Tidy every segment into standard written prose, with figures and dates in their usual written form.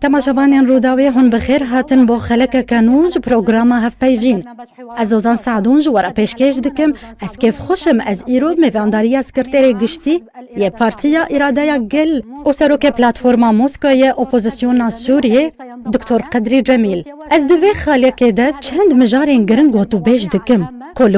تماشاوانین روداوی هون بخیر هاتن با خلک کنوج پروگرام هف پیوین. از اوزان سعدون جوارا پیشکش دکم از کیف خوشم از ایروب میوانداری از کرتر گشتی یه پارتیا اراده گل و سروک پلتفرما موسکوی اپوزیسیون سوریه دکتر قدری جمیل. از دوی خالک ده چند مجارین گرنگ و تو بیش دکم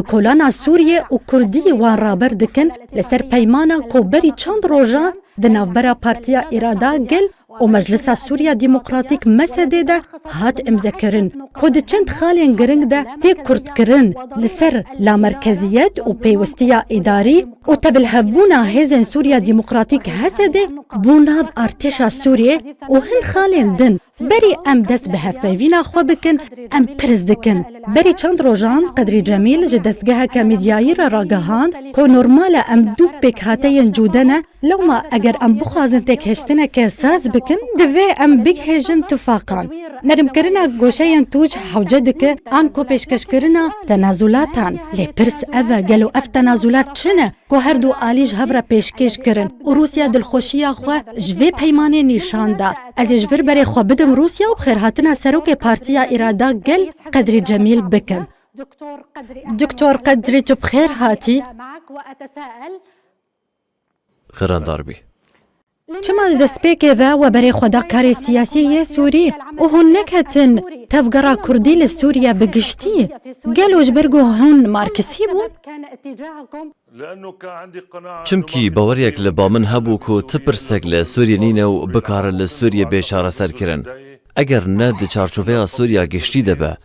کلان سوریه و کردی وان رابر دکن لسر پیمانا کوبری چند روزا دنافبرا پارتیا اراده گل و مجلس سوریا ديمقراطيك مسده ده هات امزكرن خود چند خالين گرنگ ده تي كرد کرن لسر لا مركزيات و بيوستيا اداري و تبلهبونا هزن سوريا ديمقراطيك هسده بوناv ارتشا سوريا و هن خالين دن بري ام دست بهف بيوينا خو بكن ام پرز دكن بري چند روجان قدري جميل جدستگه كميدياي راگهان كو نورمالا ام دو بك هاتين جودنا لو ما اگر ام بخازن تك هشتنا كساز بكن دوی ام بگ هجن تفاقان نرم کرنا گوشهین توج حوجدک آن کو پیشکش کرنا تنازلاتان لی پرس اوه گلو اف تنازلات چنه کو هر دو آلیج هفرا پیشکش کرن و روسیا دلخوشیا خو جوی پیمانه نشان دا از جور بری خو بدم روسیا و بخیر هاتنا سروک پارتیا اراده گل قدری جمیل بکن دکتور قدری تو بخیر هاتی خیران داربی چما دست پیکه و برای خدا کار سیاسی سوری و هون نکتن تفگرا کردی لسوریا بگشتی گلوش برگو هون مارکسی بود چمکی باوریک لبا من هبو کو تپرسک لسوریا نینو بکار لسوریا بیشاره سر کرن اگر ند چارچوبه سوریا گشتی دبه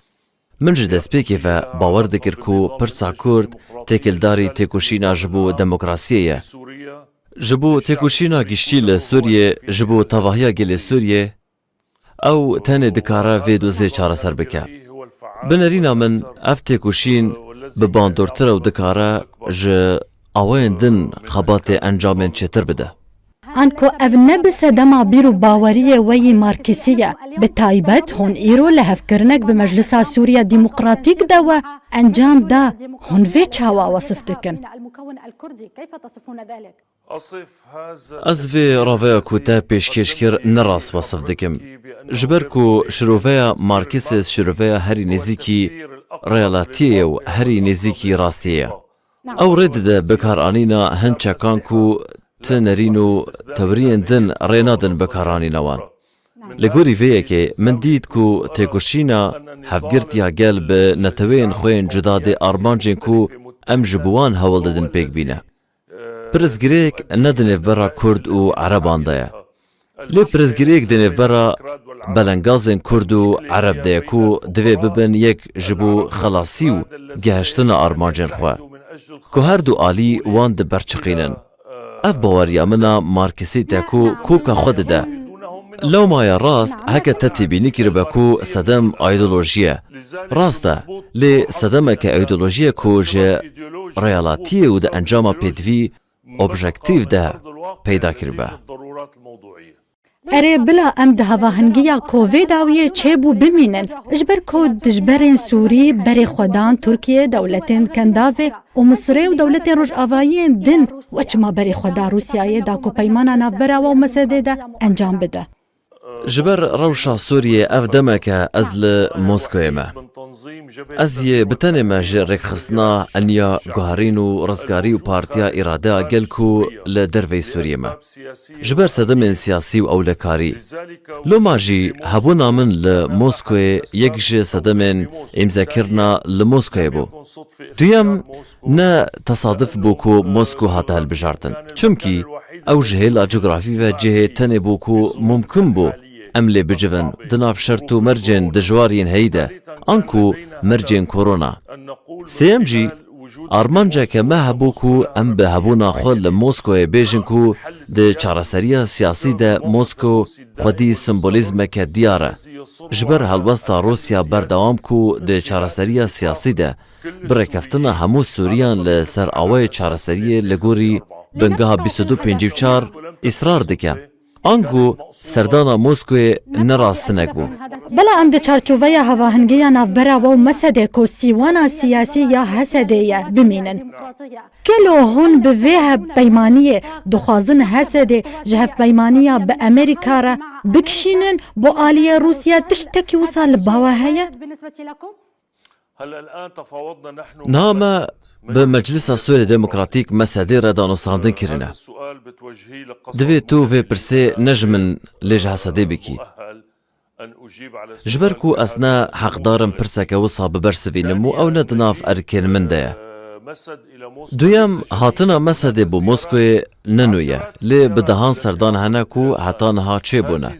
من جد دست پیکه و باور دکر کو پرسا کرد تکلداری تکوشینا جبو دموکراسیه جبو تکوشینا گشتی لسوریه جبو تواهیا گل سوریه او تن دکاره ویدوزه چاره سر بکه بنرینا من اف تکوشین بباندورتر و دکاره ج آوین دن خبات انجامن چتر بده انکو او نبس دما بیرو باوریه وی مارکسیه به تایبت هون ایرو لحف کرنک به مجلس سوریا ديمقراطيك دا و انجام دا هون وی چاوا وصف دکن از وی راویا کو تا پیشکش کر نراس وصف دکم جبر کو شروفیا مارکسیس شروفیا هری نزیکی ریالاتیه و هری نزیکی راستیه او رد ده بکار آنینا هنچکان کو تنرینو تبرین دن رینادن بکارانی نوان لگوری ویه که من دید کو تکوشینا هفگرتیا گل به نتوین خوین جدا ده آرمانجین کو ام جبوان هول ددن پیک بینه پرزگریک ندنه برا کرد و عربان دایه لی پرزگریک دنه برا بلنگازن کرد و عرب دایه کو دوی ببن یک جبو خلاصی و گهشتن آرمانجین خواه که هر دو آلی وان ده برچقینن اف باوریا منا مارکسی تاکو کوکا خود ده لو مایا راست هکا تتی بینی کربا کو صدم ایدولوژیه راسته لی صدم که ایدولوژیه کو جه ریالاتیه و ده انجام پیدوی اوبژکتیو ده پیدا کربا اره بلا ام ده هواهنگیا کووید آویه چه بو بمینن اجبر کو دجبرین سوری بری خودان ترکیه دولتین کنداوه و مصر و دولت روش آوایین دن و چما بری خدا روسیای دا کو پیمانا نافبرا و مسده ده انجام بده جبر روشا سوریه اف دمکه از لموسکوی ما از یه بتنه ما جرک خصنا انیا گوهرین و رزگاری و پارتیا اراده گل کو لدروی سوریه ما جبر صدم سیاسی و اولکاری لو ما جی هبونا من لموسکوی یک جه صدم امزاکرنا لموسکوی بو دویم نه تصادف بو کو موسکو هاته البجارتن چمکی او جهیلا جغرافی و جهه تنه بو کو ممکن بو املی بجون دناف شرطو مرجن دجوارین هیده انکو مرجن کرونا سیم جی آرمانجا که ما هبو کو ام به هبونا خود لموسکوی بیجن کو ده چارسریا سیاسی ده موسکو خودی سمبولیزم که دیاره جبر هلوستا روسیا بردوام کو ده چارسریا سیاسی ده برکفتنا همو سوریان لسر آوای چارسری لگوری بنگاه 2254 اصرار دکه آنگو سردانا موسکوی نراستنک بو. بلا ام د چارچوبه هواهنگی نافبره و مسده کو سیوانا سیاسی یا حسده بمینن. کلو هون به ویه پیمانی دخوازن حسده جهف پیمانی به امریکا را بکشینن با آلیه روسیه تشتکی وصل باوهیه؟ نامه به مجلس سوری دموکراتیک مسده را دانستاندن کرنه. دوی تو و پرسه نجمن لیج حسده بکی. جبر کو اسنا حق دارم پرسه که وصا ببرسوینمو او ندناف ارکن من ده. دویم هاتنا مسده بو موسکوی ننویه لی بدهان سردان هنه کو حتا نها چه بونه.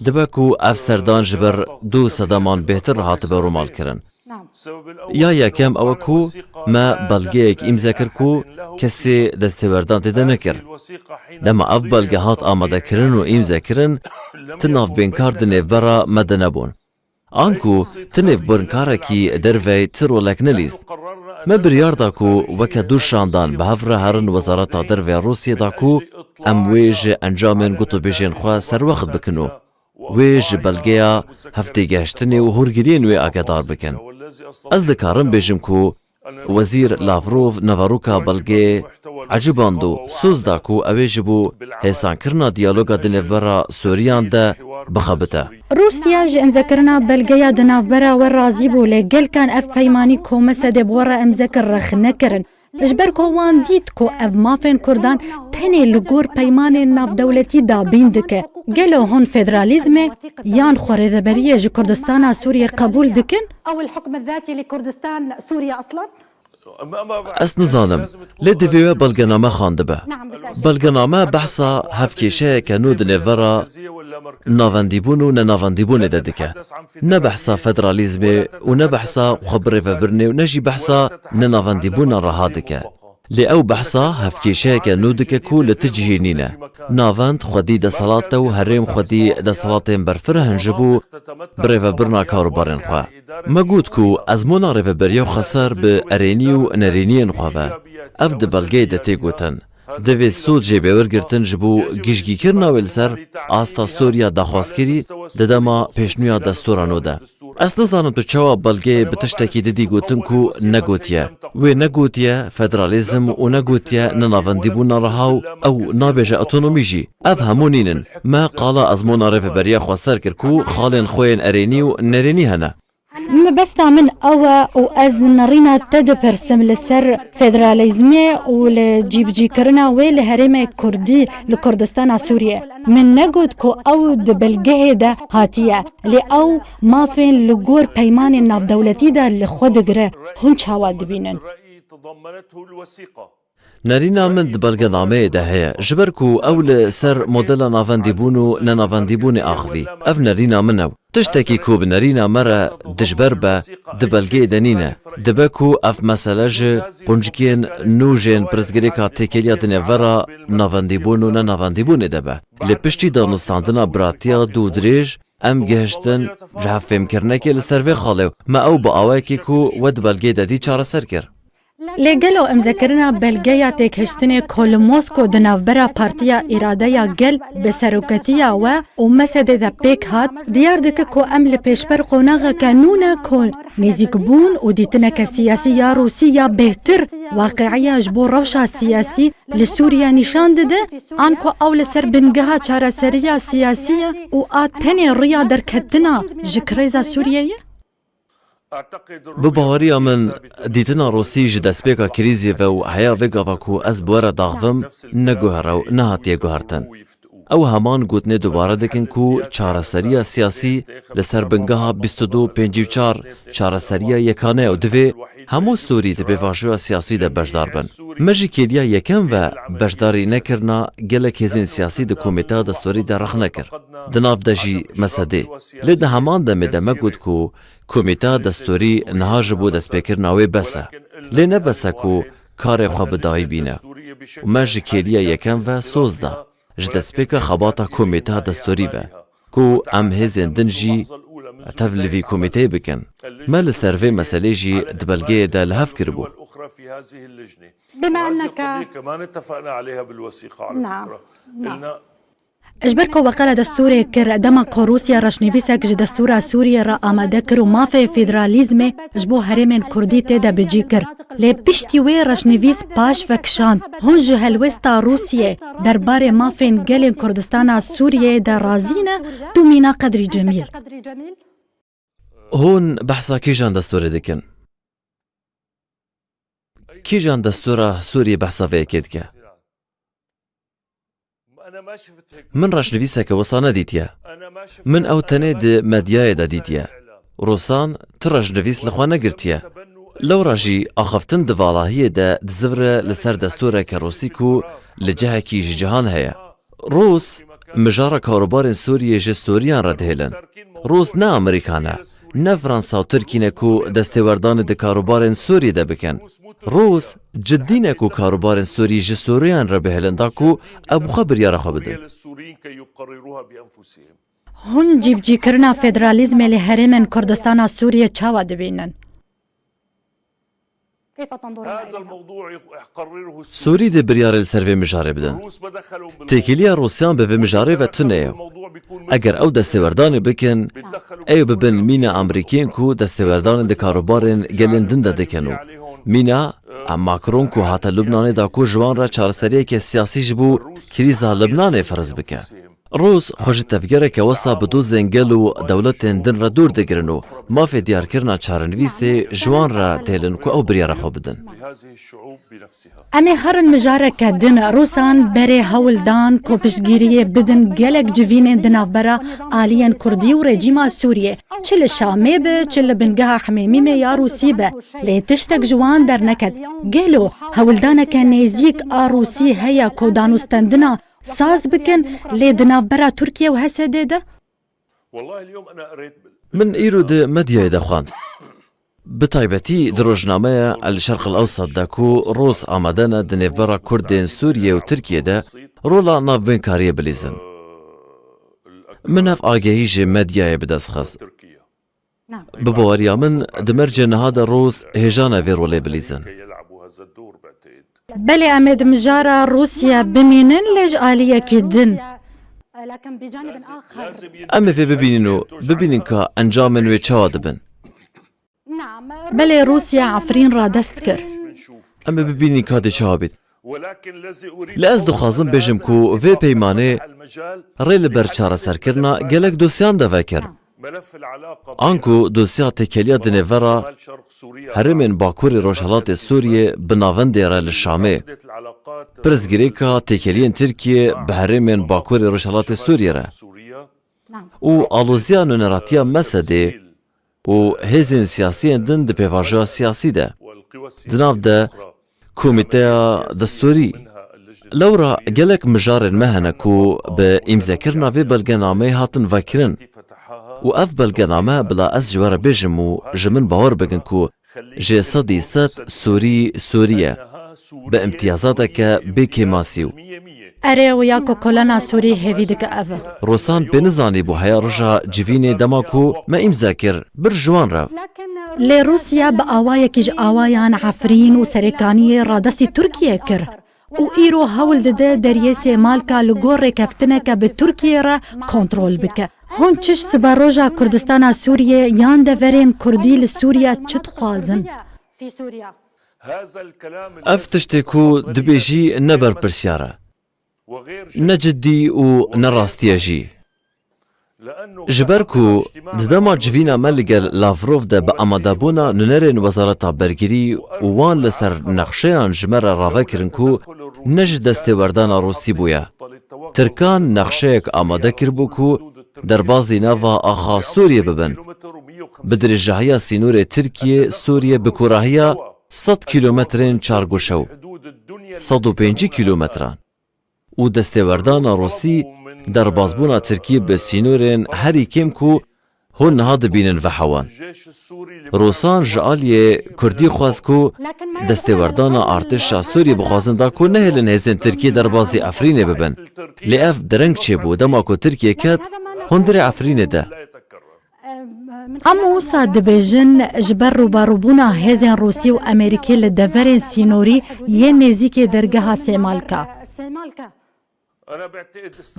دبه کو اف سردان جبر دو صدامان بهتر هات به رومال کرن. یا یکم او کو ما بلگه ایک امضا کر کو کسی دستوردان دیده نکر. لما اف بلگه هات آماده کرن و امضا کرن تناف بینکار دنیو برا مدنه بون. آنکو تنیف برنکاره کی دروی ترولک نلیست. ما بریار دا کو وکه دو شاندان به هفره هرن وزارت دروی روسیه دا کو ام ویج انجامین گوتو بیجین خواه سر وقت بکنو. ویج بلگه هفته گشتنی و هرگیرین وی آگدار بکن. از دکارم بیجم کو وزیر لاوروف نواروکا بلگه عجباندو سوز دا کو اویج بو حسان کرنا دیالوگا دنیورا سوریان ده بخبته. روسیا جه امزکرنا بلگه دنافبره و رازی بو لگل کان اف پیمانی کو مسده بورا امزکر رخ نکرن. جبر کو وان دید کو اف مافین کردان تنه لگور پیمان ناف دولتی دا بیندکه. گلو هون فدرالیزم یان خوریدبریه جه کردستان سوریه قبول دکن؟ او الحکم الذاتی لکردستان سوریه اصلا؟ اس نزانم لی دویوه بلگنامه خانده به. بلگنامه بحثا هفکیشه که نو دنیورا ناوندیبون و نناوندیبون دادکه. نه بحثا فدرالیزم و نه بحثا خبره و برنه و نجی بحثا نناوندیبون رها دکه. لی او بحثا هفکیشه که نو دکه کو لتجهینینه. ناوند خودی ده صلاته و هریم خودی ده صلاته برفره هنجبو بره و برنا کارو بارن خواه. مگود کو از مونا رو بریو خسر به ارینی و نرینی انخواه به. اف ده بلگه ده تیگوتن. دوی سود جیبه ورگرتن جبو گیشگی کرنا ویل سر آستا سوریا دخواست کری ددما پیشنویا دستورانو ده. از نزانم تو چوا بلگه بتشتکی دیدی گوتن کو نگوتیه. وی نگوتیه فدرالیزم و نگوتیه نناوندیبون رهاو او نابجه اتونومی جی. اف همونینن ما قالا از مونا رو بریا خواستر کر کو خالین خوین ارینی و نرینی هنه. بس من أو وأز نرينا تدبرسم لسر فدراليزمي ولجيبجي كرنا ولهرمي كردي لكردستان سوريا من نجد كو أو دبلجه ده هاتية لأو ما فين لجور بيمان الناف دولتي ده لخود جرا هون شواد بينن. نرینا من دبلگنامه ده هیا جبر کو اول سر مدل ناوندیبون و نناوندیبون آخوی اف نرینا منو تشتکی کو بنرینا مرا دجبر با دبلگه دنینه دبه کو اف مسئله جه قنجکین نوجین پرزگریکا تکیلیا دنیورا ناوندیبون و نناوندیبون دبه لپشتی دانستاندنا براتیا دو دریج ام گهشتن جه فهم کرنه که لسروی خاله ما او با آوه که کو و دبلگه دادی چاره سر کر لگلو امذکرنا بلگیا تکهشتن کل موسکو دنافبرا پارتیا اراده گل بسروکتیا و مسده ده پیک هات دیار دکه کو ام لپیشبر قوناغ کانونه کل نزیک بون و دیتنک سیاسی یا روسی یا بهتر واقعی جبو روشا سیاسی لسوریا نشان دده آنکو اول سر بنگها چاره سریا سیاسی و آتنی ریا در کتنا جکریزا سوریایی؟ بباوریا من دیتنا روسی جه دستپیکا کریزی و حیا وگاوا کو از بواره داغوم نگوهرو نهاتیه گوهرتن. او همان گوتنه دوباره دکن کو چارەسەریە سیاسی لسر بنگها 22-54 چارەسەریە یکانه و دوی همو سوری ده بواجوه سیاسی ده بجدار بن. مجی کلیا یکم و بجداری نکرنا گلک هزین سیاسی ده کومیتا دستوری ده رخ نکر. دناف ده جی مسده. لده همان ده مده مگود کو کومیتا دستوری نهاج بود دستپیکر ناوی بسه. لی نبسه کو کار خواه بدایی بینه. مجی کلیا یکم و 16 جدسپیکا خباتا کومیتا دستوری و کو ام هزین دن جی تفلوی کومیته بکن ما لسروی مسئله جی دبلگه ده لحف کربو بما أنك كمان اتفقنا عليها بالوثيقة على فكرة. اجبركو وقال دستوري كر دمق روسيا رشنيفيسك جي دستورا سوريا را آماده كر ومافي فيدراليزمي جبو هرمين كردي تيدا بجي كر لي بشتي وي رشنيفيس باش فكشان هون جي هلوستا روسيا درباري مافين گلين كردستانا سوريا دا رازينه دومينا قدري جميل هون بحثا كيجان دستوري دكن كيجان دستورا سوريا بحثا فيكيدكا من رشنویسک وصانه دیتیا من او تنه ده مدیای دا دیتیا روسان تر رشنویس لخوانه گرتیا لو راجی آخفتن دوالاهی ده دزوره لسر دستوره که روسی کو لجهه کی جهان هیا روس مجاره کاروبار سوریه جه سوریان را دهیلن روس نه امریکانه نه فرانسا و ترکینه کو دستوردان ده کاروبار سوریه ده بکن روس جدینه کو کاروبار سوریه جه سوریان را بهیلن دا کو ابو خبر یاره خو بدن هون جیب جی کرنا فدرالیزم لی هرمن کردستان سوریه چاوا دبینن سوری ده بریار السروی مجاره بدن تکیلیا روسیان به مجاره و تنه اگر او دستوردان بکن ایو ببن مینا امریکین کو دستوردان ده کاروبارن گلندن ده دکنو مینا ماکرون کو هاتا لبنان دا کو جوان را چارسریه که سیاسی جبو کریزا لبنان فرض بکن روس خوش تفگره که وصا بدو زنگل و دولت دن را دور دگرنو مافی دیار کرنا چارنویسی جوان را تیلن کو او بریار خو بدن امی هرن مجاره که دن روسان بره هولدان کو پشگیریه بدن گلک جوین دناف برا آلین کردی و رژیم سوریه چل شامه به چل بنگه حمیمی یا روسی به لی تشتک جوان در نکد گلو هولدان که نیزیک آروسی هیا کو دانوستندنا ساز بکن لی دناف برا ترکیه و هسده ده؟ من ایرو ده مدیای ده خواند بتایبەتی درۆژنامەیە الشرق الأوسط دا کو روس ئامادەنە دنێڤەرە کوردên سووریە و ترکیەدا ڕۆڵا ناوبێنکاریە بلیزن. من ev ئاگەهی ji medyayê bidest xist. Bi baweriya min di mercê niha de Rûs hêjana vê rolê bilîzin. بله امد مجارا روسيا بمينن لج آلية دن Em ê vê bibînin û bibînin ka encamên wê çawa dibin. بله روسيا عفرين را دست كر Em ê bibînin ka dê çawa bît. Lê ez dixwazim bêjim ku vê peymanê rê li ber çareserkirina gelek dosyan de vekir. Anku dosya têkeliya dinêvera herêmên Bakurê Rojhilatê Sûriyê bi navendê re li Şamê. Pirsgirêka têkeliyên Tirkiye bi herêmên Bakurê Rojhilatê Sûriyê re. û aloziya nûneratiya Mesedê û hêzên siyasiyên din di pêvajoya siyasî de. Di nav de Komîteya Destûrî. Lewra gelek mijarên me hene ku bi îmzekirina vê belgenameyê hatin vekirin. û ev belgename bila ez ji we re bêjim û ji min bawer bikin ku jê sedî sed Sûrî Sûriye bi imtiyazateke bêkêmasî û اره و یا کو کلنا سوری هیوی دک اوه Rosan pê nizanî bû heya rija civînê dema ku me îmza kir bir jiwan re. لی روسیا با آوای کج آوایان عفرین و سرکانی را دستی ترکیه کر و ایرو حول دده دریه سیمال که لگور رکفتنه که به ترکیه را کنترول بکه هون چش سبا روژا کردستان سوریه یان دورین کردی لسوریه چت خوازن Ev tiştê ku dibêjî ne berpirsiyar e. Ne ciddî û ne rastiye jî. Ji ber ku di dema civîna me li gel Lavrov de bi amadebûna nûnerên Wezareta Bergirî û wan li ser nexşeyan ji me re ravekirin ku ne ji destêwerdana Rûsî bûye. Tirkan nexşeyek amade kiribû ku derbazî nava axa Sûriye bibin. Bi dirêjahîya sînorê Tirkiye Sûriye bi kurahiya 100 kilometrên çargoşew, 105 kilometran. û destêwerdana Rûsî derbazbûna Tirkiye bi sînorên herî kêm ku hûn niha dibînin ve hewan. Rosan ji aliyê Kurdî xwast ku destêwerdana artêşa Sûriyê bixwazin da ku nehêlin hêzên Tirkiye derbazî Efrînê bibin. Lê ev direng çêbû dema ku Tirkiye ket hundirê Efrînê de. اما اوسا دبیجن جبر روباروبونا هزین روسی و امریکی لدورین سینوری یه نزیک درگاه سیمالکا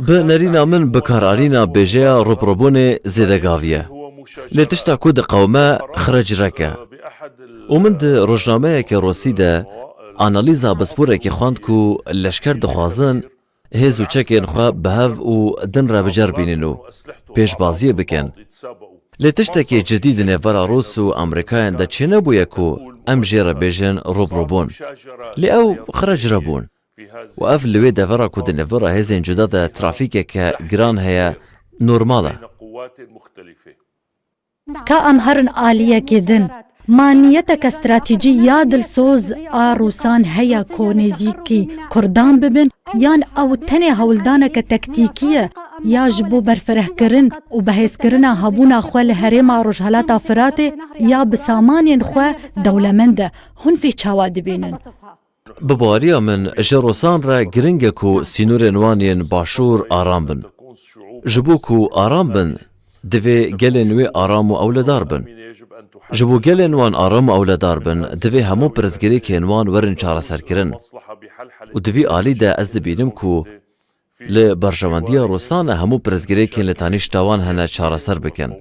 bi nerîna min bikararîna bêjeya rûpirobûnê zêdegavî ye. Lê tişta ku di qewme xirec e. û min di rojnameyekê Rûsî de analîza bisporekê xwand ku leşker dixwazin hêz û çekên xwe bihev û din re biceribînin û pêşbaziyê bikin. Lê tiştekî cidî di nêvbera Rûs û Amerîkayên de çê nebûye ku em jê re bêjin rûbirûbûn. Lê ew xirec rebûn. û ev li wê devera ku di nêvbera hêzên cuda de trafîkeke giran heye normal e. Ka em herin aliyekê din. Maniyeteke stratîjî ya dilsoz a Rûsan heye ku nêzîkî Kurdan bibin yan ew tenê hewldaneke tektîkî ye ya ji bo berfirehkirin û bihêzkirina hebûna xwe li herêma Rojhilata Firatê ya bi samanên xwe dewlemend e. Hûn vê çawa dibînin. Bi bariya min ji Rûsan re giring e ku sînorên wan yên başûr aram bin. Ji bo ku aram bin, divê gelên wê aram û ewledar bin. Ji bo gelên wan aram û ewledar bin, divê hemû pirsgirêkên wan werin çareserkirin. û di vî alî de ez dibînim ku li berjewendiya Rûsan e hemû pirsgirêkên li tanîşta wan hene çareser bikin.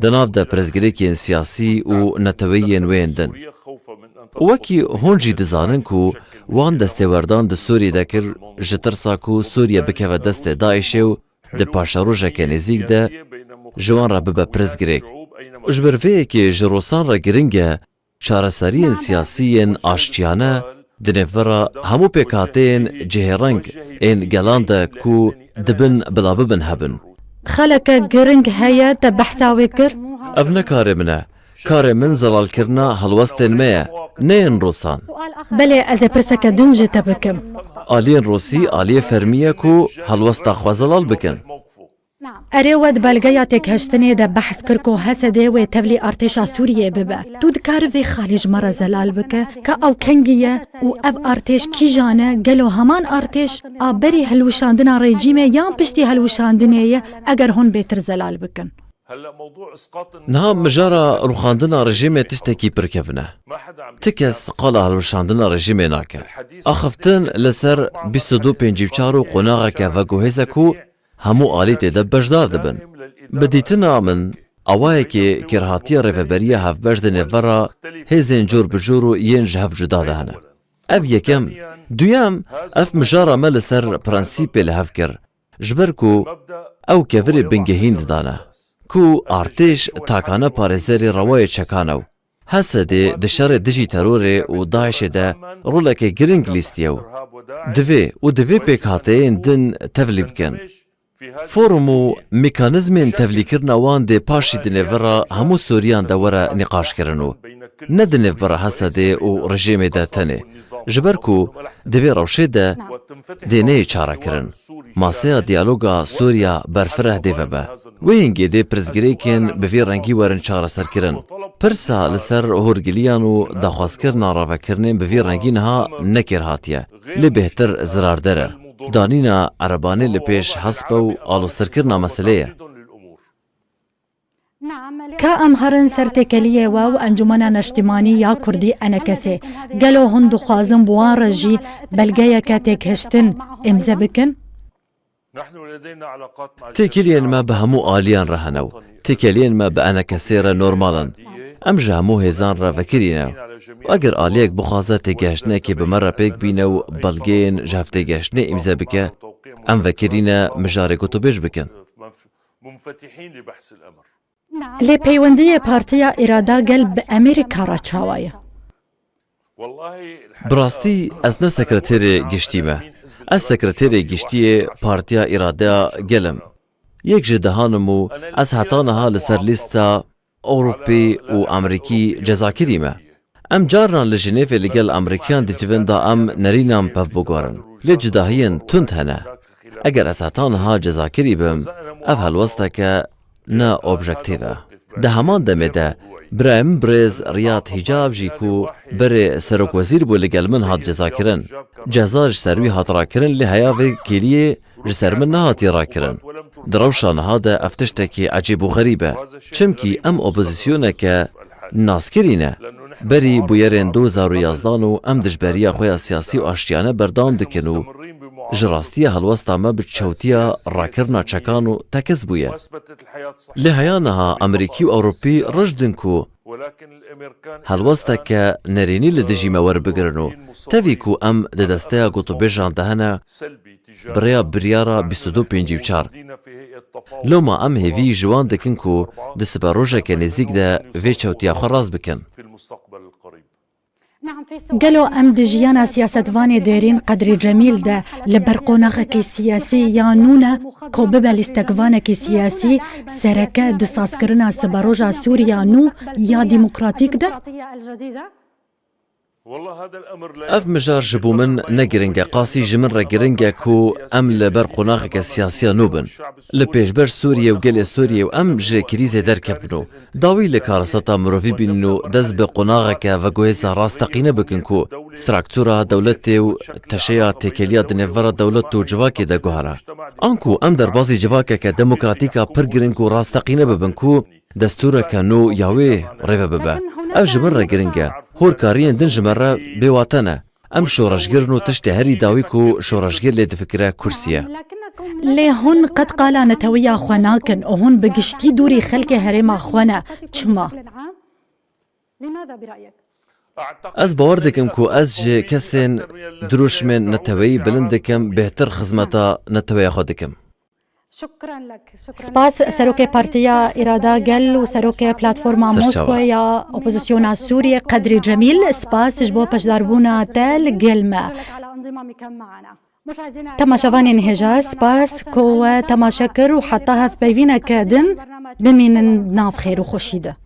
Di nav de pirsgirêkên siyasî û neteweyên wên din. Wekî hûn jî dizanin ku wan destêwerdan di Sûriyê de kir ji tirsa ku Sûriye bikeve destê Daişê û di paşerojeke nêzik de ji wan re bibe pirsgirêk. Ji ber vê yekê ji Rûsan re giring e çareseriyên siyasî yên aştiyane di nêvbera hemû pêkhateyên cihêreng ên gelan de ku dibin bila bibin hebin. Xeleke giring heye te behsa wê kir? Ev ne karê min e. Karê min zelalkirina helwestên me ye, neyên Rûsan. Belê ez ê pirseke din jê te bikim. Aliyên Rûsî aliyê fermî ye ku helwesta xwe zelal bikin. Erê we di belgeya têkheştinê de behs kir ku Hesedê wê tevlî artêşa Sûriyê bibe. Tu dikare vê xalî ji me re zelal bike ka ew kengî ye û ev artêş kîjan e gelo heman artêş a berî hilwişandina rejîmê yan piştî hilwişandinê ye eger hûn bêtir zelal bikin. Niha mijara rûxandina rejîmê tiştekî pirkevin e. Ti kes qala hilwişandina rejîmê nake. Axiftin li ser 22 pêncîvçar û qonaxeke veguhêz e ku hemû alî tê de bejdar dibin. Bi dîtina min, awayekê kêrhatiya rêveberiya hevbeş di nêvbera hêzên cûr bi cûr û yên ji hev cuda de hene. Ev yekem. Duyem, ev mijara me li ser prensîpê li hev kir. Ji ber ku ew kevirê bingehîn didane. Ku artêş takane parêzerê rewayê çekan ew. Hesedê di şerê dijî terorê û Daişê de roleke giring lîstiye ew. Divê û divê pêkhateyên din tevlî bikin. Forum û mekanîzmên tevlîkirina wan dê paşî di nêvbera hemû Sûriyan de were nîqaşkirin û ne di nêvbera Hesedê û rejîmê de tenê. Ji ber ku di vê rewşê de dê neyê çarekirin. Maseya diyaloga Sûriya berfireh dê vebe. Wê hingê dê pirsgirêkên bi vê rengî werin çareserkirin. Pirsa li ser hûrgiliyan û daxwazkirina ravekirinên bi vê rengî niha nekêr hatiye. Lê bêhtir zirarder e. Danîna erebanê li pêş hespe û alostirkirina meselê ye. Ka em herin ser têkeliyê we û encûmena neştîmanî ya Kurdî enekesê. Gelo hûn dixwazin bi wan re jî belgeyeke têkheştin imze bikin? Têkiliyên me bi hemû aliyan re hene û têkeliyên me bi enekesê re normal in. Em ji hemû hêzan re vekirîne. Eger aliyek bixwaze têgehiştinekê bi me re pêk bîne û belgeyên ji hev têgehiştinê îmze bike, em vekirîne mijarê gotûbêj bikin. Lê peywendiyê Partiya Îrada gel bi Amerîka re çawa ye? Bi rastî ez ne sekreterê giştî me. Ez sekreterê giştiyê Partiya Îradeya gelim. Yek ji dihanim û ez heta niha li ser lîsta Ewropî û Amerîkî cezakirî me. Em caran li Jinêvê li gel Amerîkyan dicivin da em nerînan pev bigwarin. Lê cudahiyên tund hene. Eger ez heta niha cezakirî bim, ev helwesteke ne objektiv e. Di heman demê de birayê min birêz Riyad Hicab jî ku berê serokwezîr bû li gel min hat cezakirin. Ceza ji ser wî hat rakirin lê heya vê kêliyê ji ser min nehatiye rakirin. Di rewşa niha de ev tiştekî ecêb û xerîb e. Çimkî em opozisyoneke naskirî ne. Berî bûyerên 2011 û em dijberiya xwe ya siyasî û aştiyane berdewam dikin û جراستية هالوسطة ما بتشوتيا راكرنا تشكانو تكذبويا لهيانها أمريكي وأوروبي رجدنكو هالوسطة كنريني لدجي موار بقرنو تفيكو أم ددستيا قطو بيجان دهنا بريا بريارا بسودو بينجي وچار لوما أم هيفي جوان دكنكو دسبا روجا كنزيك دا في چوتيا خراز بكن قالوا ام دجيانا سياستواني ديرين قدر جميل ده لبرقوناغك سياسي يانونا كوببا الاستقوانك سياسي سركة دساسكرنا سباروجا سوريا نو يا ديمقراطيك ده اف مجار جبو من نگرنگا قاسي جمن رگرنگا كو ام لبرقوناغك سياسيا نوبن لپیشبر سوريا وگل سوريا و ام جه كريزه در كفنو داوي لكارسطا مروفي بينو دز بقوناغك وگوهزا راستقينه بكن كو ستراكتورا دولتي و تشيا تكليا دنفر دولت و جواكي دا گوهرا انكو ام در بازي جواكا كديمقراطيكا پرگرنگو راستقينه ببن كو دستورا كانو ياوي ريبا ببا او جمن رگرنگا هور كارين دن جمرة بواتنا ام شورشگرنو تشت هري داويكو شورشگر لد فكرة كرسية لي هون قد قالا نتويا خواناكن وهون بقشتي دوري خلق هرما خوانا چما از باور دکم کو از جه کسین دروش من نتوی بلندکم بهتر خزمتا نتوی خودکم سپاس سروک پارتیا إرادة قل وسروك بلاتفورما موسكويا أوبوزيسيونا سوريا قدر جميل سپاس جبو پشداربونا تال قلما تماشاواني انهجاز سپاس كو تماشاكر وحطاها في بيفينا كادن بمين ناف خير وخشيده